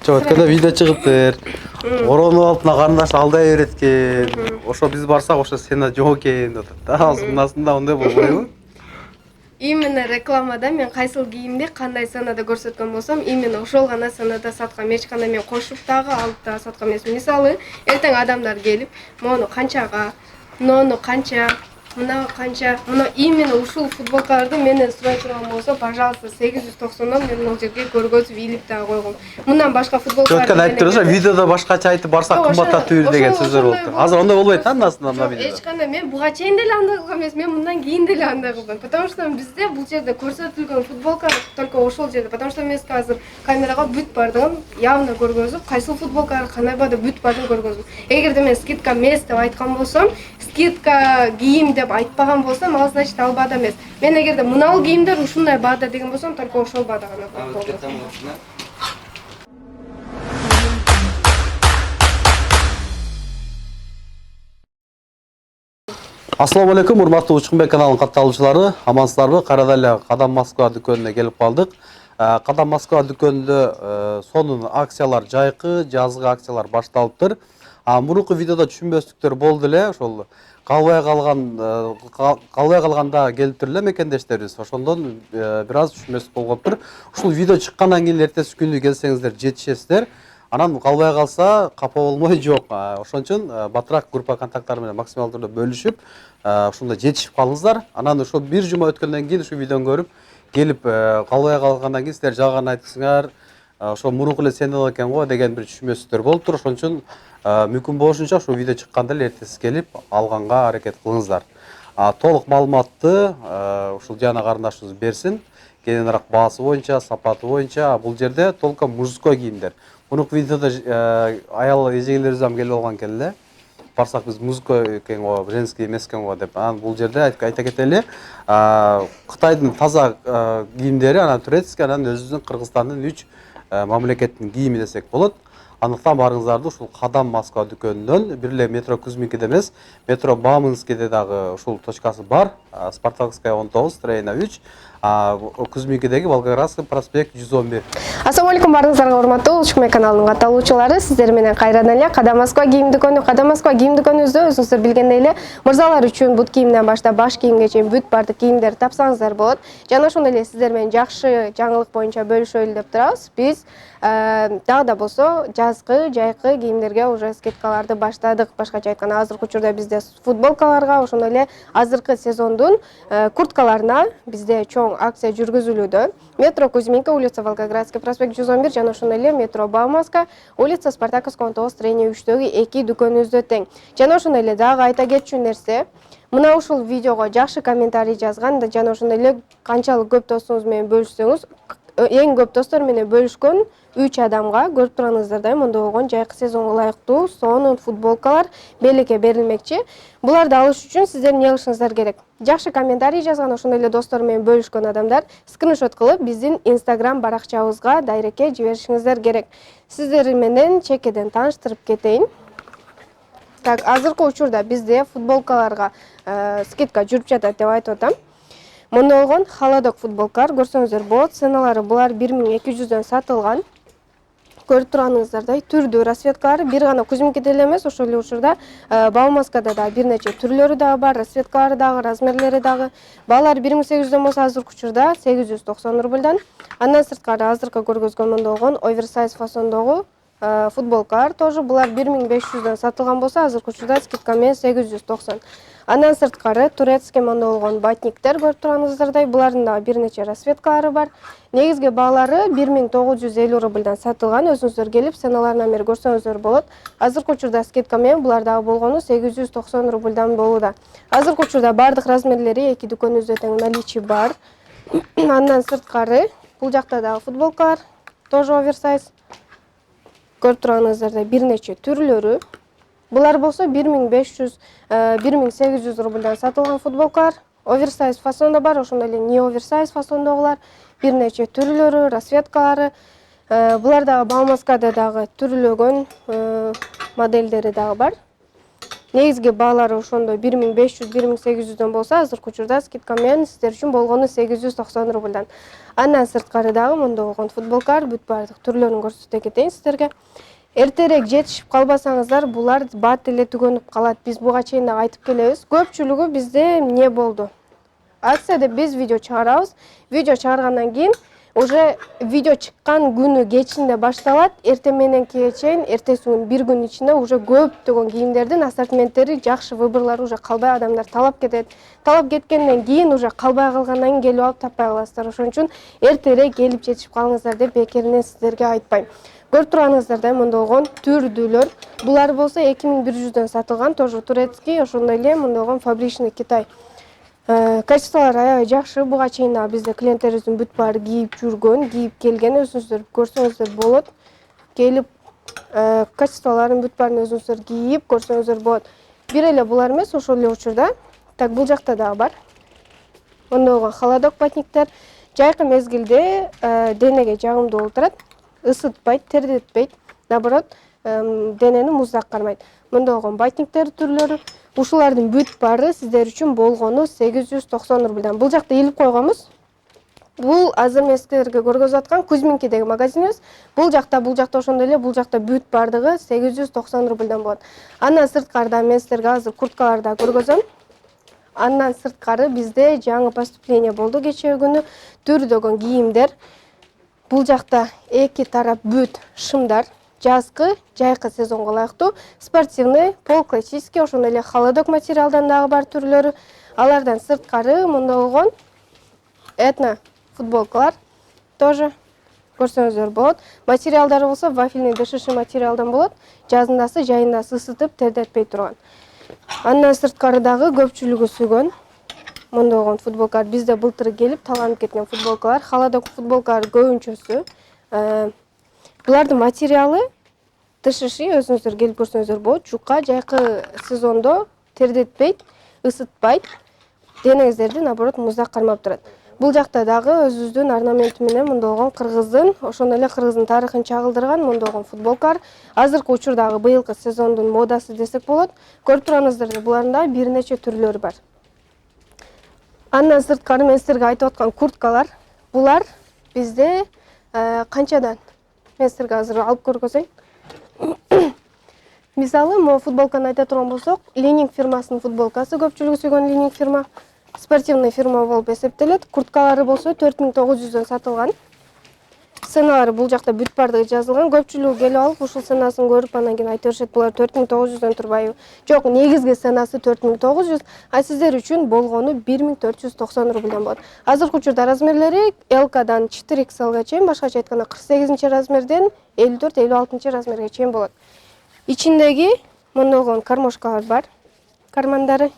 Çok ötkende video çıkıptır. Оронуп алып, мына карындаш алдай берет экен. Ошо биз барсак, ошо сен жок экен деп атат да. Азырында ондай болбойбу? Именно рекламада мен кайсыл кийимди кандай санада көрсөткөн болсом, именно ошол гана санада саткам. Эч кандай мен кошуп дагы алып дагы саткан эмес. Мисалы, эртең адамдар келип, мону канчага, муну канча, мына канча, мына именно ушул футболкаларды менен сурай турган болсо, пожалуйста, 890дон мен бул жерге көргөзүп илип дагы койгом. Мындан башка футболкалар. Өткөн айтып турсуңар, видеодо башкача айтып барсак кымбаттап үйүр деген сөздөр болду. Азыр ондай болбойт да анасында мына видеодо. Эч кандай мен буга чейин деле андай кылган эмес, мен мындан кийин деле андай кылдым. Потому что бизде бул жерде көрсөтүлгөн футболка только ошол жерде. Потому что мен азыр камерага бүт бардыгын явно көргөзүп, кайсыл футболкалар кандай баада бүт бардыгын көргөзүп. Эгерде мен скидка эмес деп айткан болсом, скидка кийим деп айтпаган болсом, ал значит ал баада эмес. Мен эгерде мынал кийимдер ушундай баада деген болсом, только ошол баада гана болду. Assalamu alaikum, урматтуу Учкунбек каналынын катталуучулары. Амансыздарбы? Кайрадан эле Кадам Москва дүкөнүнө келип калдык. Кадам Москва дүкөнүндө сонун акциялар, жайкы, жазгы акциялар башталыптыр. Мурунку видеодо түшүнбөстүктөр болду эле, ошол калбай калганда келиптир эле мекендештерибиз. Ошондон бир аз түшүнбөстүк болуптур. Ушул видео чыккандан кийин эртеси күнү келсеңиздер жетишесиздер. Анан калбай калса капа болмой жок. Ошон үчүн батыраак группа контакттары менен максималдуу түрдө бөлүшүп, ушунда жетишип калыңыздар. Анан ошо бир жума өткөндөн кийин ушу видеону көрүп, келип калбай калгандан кийин силер жалган айтсыңар, ошо мурунку эле сен экен го деген бир түшүнбөстүктөр болуптур. Ошон үчүн мүмкүн болушунча ушул видео чыкканда эле эртеси келип алганга аракет кылыңыздар. Толук маалыматты ушул жана карындашыбыз берсин. Кененирээк баасы боюнча, сапаты боюнча, бул жерде только мужской кийимдер. Мурунку видеодо аял эжегелерибиз ham келип алган экен эле. Барсак биз мужской экен го, женский эмес экен го деп. Анан бул жерде айта кетели, Кытайдын таза кийимдери, анан турецкий, анан өзүбүздүн Кыргызстандын 3 мамлекеттин кийими десек болот. Андыктан барыңыздарды ушул Кадам Москва дүкөнүнөн, бир эле метро Кузьминкиде эмес, метро Бауманскийде дагы ушул точкасы бар. Спартаковская 19, строение 3. Кузьминкидеги Волгоградский проспект 111. Ассалому алейкум барыңыздарга урматтуу Учкунбек каналынын катталуучулары. Сиздер менен кайрадан эле Кадам Москва кийим дүкөнү. Кадам Москва кийим дүкөнүбүздө өзүңүздөр билгендей эле мырзалар үчүн бут кийимден баштап баш кийимге чейин бүт бардык кийимдерди тапсаңыздар болот. Жана ошондой эле сиздер менен жакшы жаңылык боюнча бөлүшөлү деп турабыз. Биз дагы да болсо жазгы, жайкы кийимдерге уже скидкаларды баштадык. Башкача айтканда азыркы учурда бизде футболкаларга, ошондой эле азыркы сезондун курткаларына бизде чоң акция жүргүзүлүүдө. Метро Кузьминка, улица Волгоградский проспект 111 жана ошондой эле метро Бауманская, улица Спартаковская 19, строение 3дөгү эки дүкөнүбүздө тең. Жана ошондой эле дагы айта кетчү нерсе, мына ушул видеого жакшы комментарий жазган жана ошондой эле канчалык көп досуңуз менен бөлүшсөңүз, эң көп достор менен бөлүшкөн 3 адамга көрүп турганыңыздардай мондой болгон жайкы сезонго ылайыктуу сонун футболкалар белекке берилмекчи. Буларды алыш үчүн сиздер эмне кылышыңыздар керек? Жакшы комментарий жазган, ошондой эле достор менен бөлүшкөн адамдар скриншот кылып биздин Instagram баракчабызга дайрекке жиберишиңиздер керек. Сиздер менен чекеден тааныштырып кетейин. Так, азыркы учурда бизде футболкаларга скидка жүрүп жатат деп айтып атам. Мондой болгон холодок футболкалар көрсөңүздөр болот. Ценалары булар 1200дөн сатылган. Көрүп турганыңыздардай түрдүү расцветкалары бир гана Кузьминкиде эле эмес, ошол эле учурда Бауманскада да бир нече түрлөрү дагы бар, расцветкалары дагы, размерлери дагы. Баалары 1800дөн болсо азыркы учурда 890 рубльдан. Андан сырткары азыркы көргөзгөн мондой болгон оверсайз фасондогу футболкалар тоже булар 1500дөн сатылган болсо, азыркы учурда скидка менен 890. Андан сырткары турецкий мондой болгон батниктер көрүп турганыңыздардай, булардын дагы бир нече расцветкалары бар. Негизги баалары 1950 рубльдан сатылган. Өзүңүздөр келип, ценаларынан бери көрсөңүздөр болот. Азыркы учурда скидка менен булар дагы болгону 890 рубльдан болууда. Азыркы учурда бардык размерлери эки дүкөнүбүздө тең наличи бар. Андан сырткары бул жакта дагы футболкалар, тоже оверсайз. Көрүп турганыңыздардай бир нече түрлөрү. Булар болсо 1800 рубльдан сатылган футболкалар. Оверсайз фасонда бар, ошондой эле не оверсайз фасондогулар, бир нече түрлөрү, расцветкалары. Булар дагы Бауманскада дагы түрлөгөн модельдери дагы бар. Негизги баалары ошондой 1500-1800дөн болсо, азыркы учурда скидка менен сиздер үчүн болгону 890 рубльдан. Андан сырткары дагы мындай болгон футболкалар бүт баардык түрлөрүн көрсөтө кетейин сиздерге. Эртерээк жетишип калбасаңыздар, булар бат эле түгөнүп калат. Биз буга чейин дагы айтып келебиз. Көпчүлүгү бизде эмне болду? Акция деп биз видео чыгарабыз. Видео чыгаргандан кийин уже видео чыккан күнү кечинде башталат, эртең мененкиге чейин, эртеси күн бир күн ичинде уже көптөгөн кийимдердин ассортименттери, жакшы выборлары уже калбай адамдар талап кетет. Талап кеткенден кийин уже калбай калгандан кийин келип алып таппай каласыздар. Ошон үчүн эртерээк келип жетишип калыңыздар деп бекеринен сиздерге айтпайм. Көрүп турганыңыздардай мындай болгон түрдүүлөр. Булар болсо 2100дөн сатылган, тоже турецкий, ошондой эле мындай болгон фабричный Китай. Качестволары аябай жакшы. Буга чейин дагы бизде клиенттерибиздин бүт баары кийип жүргөн, кийип келген, өзүңүздөр көрсөңүздөр болот. Келип качестволарын бүт баарын өзүңүздөр кийип көрсөңүздөр болот. Бир эле булар эмес, ошол эле учурда. Так, бул жакта дагы бар. Мындай болгон холодок батниктер жайкы мезгилде денеге жагымдуу болуп турат. Ысытпайт, тердетпейт. Наоборот, денени муздак кармайт. Мындай болгон батниктер түрлөрү. Ушулардын бүт баары сиздер үчүн болгону 890 рубльдан. Бул жакта илип койгонбуз. Бул азыр мен сиздерге көргөзүп аткан Кузьминкидеги магазинибиз. Бул жакта ошондой эле, бул жакта бүт баардыгы 890 рубльдан болот. Андан сырткары да мен сиздерге азыр курткаларды да көргөзөм. Андан сырткары бизде жаңы поступление болду кечээ күнү. Түрдөгөн кийимдер. Бул жакта эки тарап бүт шымдар. Жазгы, жайкы сезонго ылайыктуу, спортивный, пол классический, ошондой эле холодок материалдан дагы бар түрлөрү. Алардан сырткары мындай болгон этно футболкалар тоже көрсөңүздөр болот. Материалдары болсо вафельный ДШШ материалдан болот. Жазындасы, жайындасы ысытып, тердетпей турган. Андан сырткары дагы көпчүлүгү сүйгөн мындай болгон футболкалар. Бизде былтыр келип таланып кеткен футболкалар, холодок футболкалар көбүнчөсү. Булардын материалы ДШШ, өзүңүздөр келип көрсөңүздөр болот. Жука, жайкы сезондо тердетпейт, ысытпайт. Денеңиздерди наоборот муздак кармап турат. Бул жакта дагы өзүбүздүн орнаменти менен мындай болгон кыргыздын, ошондой эле кыргыздын тарыхын чагылдырган мындай болгон футболкалар. Азыркы учурдагы быйылкы сезондун модасы десек болот. Көрүп турганыңыздардай булардын дагы бир нече түрлөрү бар. Андан сырткары мен сиздерге айтып аткан курткалар. Булар бизде канчадан? Мен сиздерге азыр алып көргөзөйүн. Мисалы, могу футболканы айта турган болсок, Ленинг фирмасынын футболкасы көпчүлүгү сүйгөн Ленинг фирма. Спортивный фирма болуп эсептелет. Курткалары болсо 4900дөн сатылган. Ценалары бул жакта бүт баардыгы жазылган. Көпчүлүгү келип алып, ушул ценасын көрүп, андан кийин айта беришет, булар 4900дөн турбайбы? Жок, негизги ценасы 4900, а сиздер үчүн болгону 1490 рубльдан болот. Азыркы учурда размерлери L-дан 4XL чейин, башкача айтканда 48-размерден 54-56 размерге чейин болот. Ичиндеги мындай болгон кармошкалар бар. Кармандары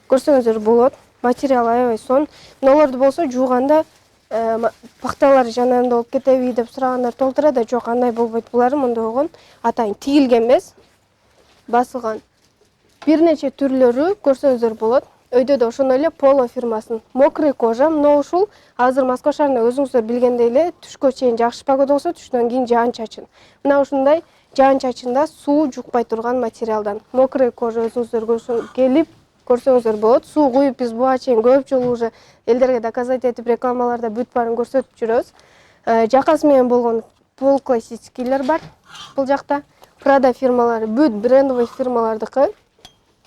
көрсөңүздөр болот. Материалы аябай сонун. Мыналарды болсо жууганда пакталары жанарында болуп кетеби деп сурагандар толтура да, жок, андай болбойт. Булар мындай болгон атайын тигилген эмес, басылган. Бир нече түрлөрү көрсөңүздөр болот. Өйдө да ошондой эле Polo фирмасынын мокрый кожа, мына ушул азыр Москва шаарында өзүңүздөр билгендей эле түшкө чейин жакшы погода болсо, түштөн кийин жаан-чачын. Мына ушундай жаан-чачында суу жукпай турган материалдан. Мокрый кожа өзүңүздөр келип көрсөңүздөр болот. Суу куюп биз буга чейин көп жолу уже элдерге доказать этип рекламаларда бүт баарын көрсөтүп жүрөбүз. Жакасы менен болгон пол классическийлер бар. Бул жакта Prada фирмалары, бүт брендовый фирмалардыкы.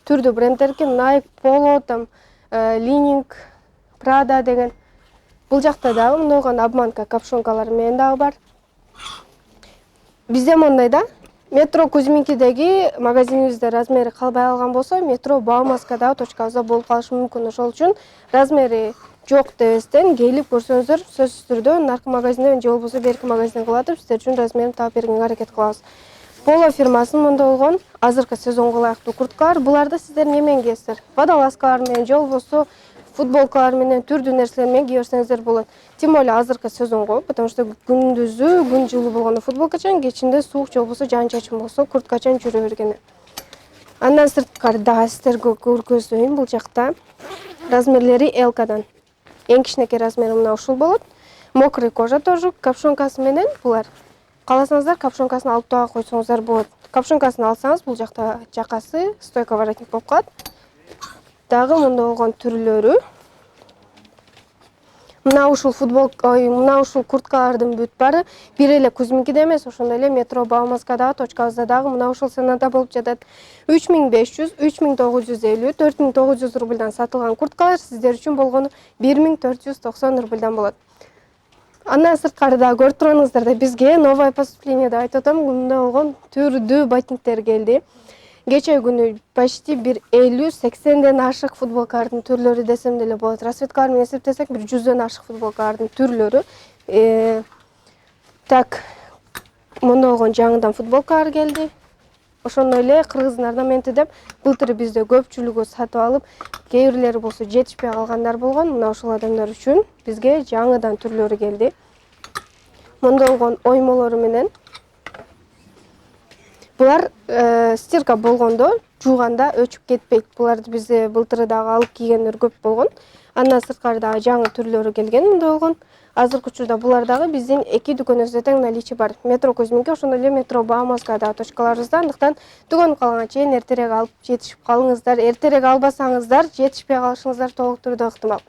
Түрдүү брендтерки Nike, Polo, там Lening, Prada деген. Бул жакта дагы мындай болгон обманка капшонкалары менен дагы бар. Бизде мындай да метро Кузьминкидеги магазинибизде размери калбай калган болсо, метро Бауманскадагы точкабызда болуп калышы мүмкүн. Ошол үчүн размери жок дебестен келип көрсөңүздөр, сөзсүз түрдө наркы магазинден же болбосо берки магазинден кылатып, сиздер үчүн размерин таап бергенге аракет кылабыз. Polo фирмасынын мындай болгон азыркы сезонго ылайыктуу курткалар. Буларды сиздер немен кийесиздер? Водолазкалар менен же болбосо футболкалар менен, түрдүү нерселер менен кие берсеңиздер болот. Тем более азыркы сезонго, потому что күндүзү күн жылуу болгондо футболкачан, кечинде суук же болбосо жаан-чачын болсо курткачан жүрө бергени. Андан сырткары дагы сиздерге көргөзөйүн. Бул жакта размерлери L-дан. Эң кичинекей размери мына ушул болот. Мокрый кожа тоже капшонкасы менен булар. Кааласаңыздар капшонкасын алып тага койсоңуздар болот. капшонкасын алсаңыз, бул жакта жакасы стойка воротник болуп калат. Дагы мында болгон түрлөрү. Мына ушул мына ушул курткалардын бүт баары бир эле Кузьминкиде эмес, ошондой эле метро Бауманскадагы точкабызда дагы мына ушул ценада болуп жатат. 3500, 3950, 4900 рубльдан сатылган курткалар сиздер үчүн болгону 1490 рубльдан болот. Андан сырткары да көрүп турганыңыздар да бизге новое поступление деп айтып атам. Мында болгон түрдүү ботинктер келди. Кече күнү почти бир 50-80ден ашык футболкалардын түрлөрү десем деле болот. Расцветкалар менен эсептесек бир 100дөн ашык футболкалардын түрлөрү. Так, мында болгон жаңыдан футболкалар келди. Ошондой эле кыргыздын орнаменти деп былтыр бизде көпчүлүгү сатып алып, кээ бирлери болсо жетишпей калгандар болгон. Мына ушул адамдар үчүн бизге жаңыдан түрлөрү келди. Мында болгон оймолору менен булар стирка болгондо жууганда өчүп кетпейт. Буларды бизде былтыр дагы алып кийгендер көп болгон. Андан сырткары дагы жаңы түрлөрү келген мында болгон. Азыркы учурда булар дагы биздин эки дүкөнүбүздө тең наличие бар. Метро Кузьминки, ошондой эле метро Бауманскадагы точкаларыбызда. Андыктан дүкөн калганга чейин эртерээк алып жетишип калыңыздар. Эртерээк албасаңыздар жетишпей калышыңыздар толук түрдө ыктымал.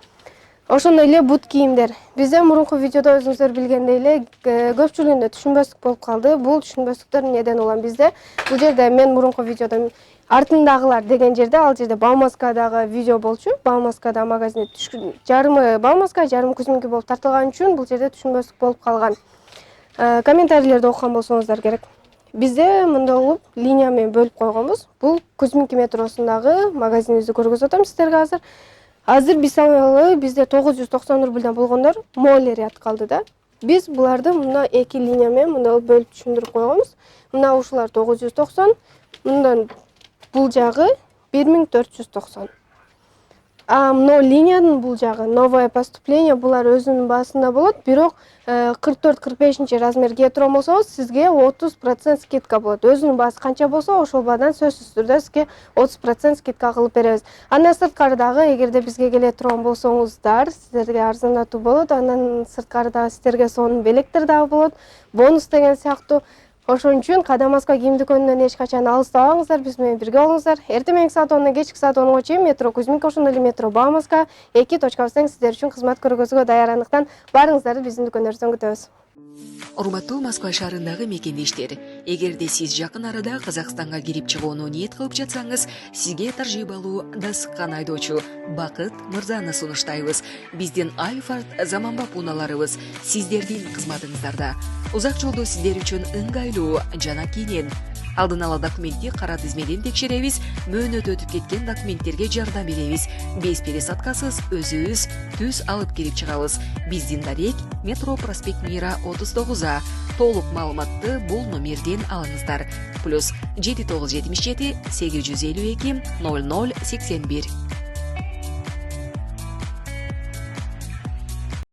Ошондой эле бут кийимдер. Бизде мурунку видеодо өзүңүздөр билгендей эле көпчүлүгүндө түшүнбөстүк болуп калды. Бул түшүнбөстүктөр эмнеден улам бизде? Бул жерде мен мурунку видеодо артындагылар деген жерде, ал жерде Бауманскадагы видео болчу. Бауманскада магазине жарымы Бауманска, жарымы Кузьминки болуп тартылган үчүн бул жерде түшүнбөстүк болуп калган. Комментарийлерди окуган болсоңуздар керек. Бизде мындай болуп линия менен бөлүп койгонбуз. Бул Кузьминки метросундагы магазинибизди көргөзүп атам сиздерге азыр. Азыр бизде 990 рубльдан болгондор моле ряд калды да. Биз буларды мына эки линия менен мындай бөлүп түшүндүрүп койгонбуз. Мына ушулар 990, мындан бул жагы 1490. Мына линиянын бул жагы новое поступление, булар өзүнүн баасында болот, бирок 44-45 размер кие турган болсоңуз, сизге 30% скидка болот. Өзүнүн баасы канча болсо, ошол баадан сөзсүз түрдө сизге 30% скидка кылып беребиз. Андан сырткары дагы эгерде бизге келе турган болсоңуздар, сиздерге арзандатуу болот. Андан сырткары дагы сиздерге сонун белектер дагы болот. Бонус деген сыяктуу. Ошон үчүн Када Москва кийим дүкөнүнөн эч качан алыстабаңыздар, биз менен бирге болуңуздар. Эртең мененки саат 10-дон кечки саат 10-га чейин метро Кузьминки, ошондой эле метро Бауманска эки точкабыз тең сиздер үчүн кызмат көргөзүүгө даярдыктан баарыңыздарды биздин дүкөндөрүбүздөн күтөбүз. Урматтуу Москва шаарындагы мекендештер, эгерде сиз жакын арада Казакстанга кирип чыгууну ниет кылып жатсаңыз, сизге таржибалуу дасыккан айдоочу Бакыт Мырзаны сунуштайбыз. Биздин Альфард заманбап унааларыбыз сиздердин кызматыңыздарда. Узак жолдо сиздер үчүн ыңгайлуу жана кенен. Алдын ала документти кара тизмеден текшеребиз, мөөнөтү өтүп кеткен документтерге жардам беребиз. Без пересадкасыз өзүбүз түз алып кирип чыгабыз. Биздин дарек метро проспект Мира 39А. Толук маалыматты бул номерден алыңыздар. +7977 852 0081.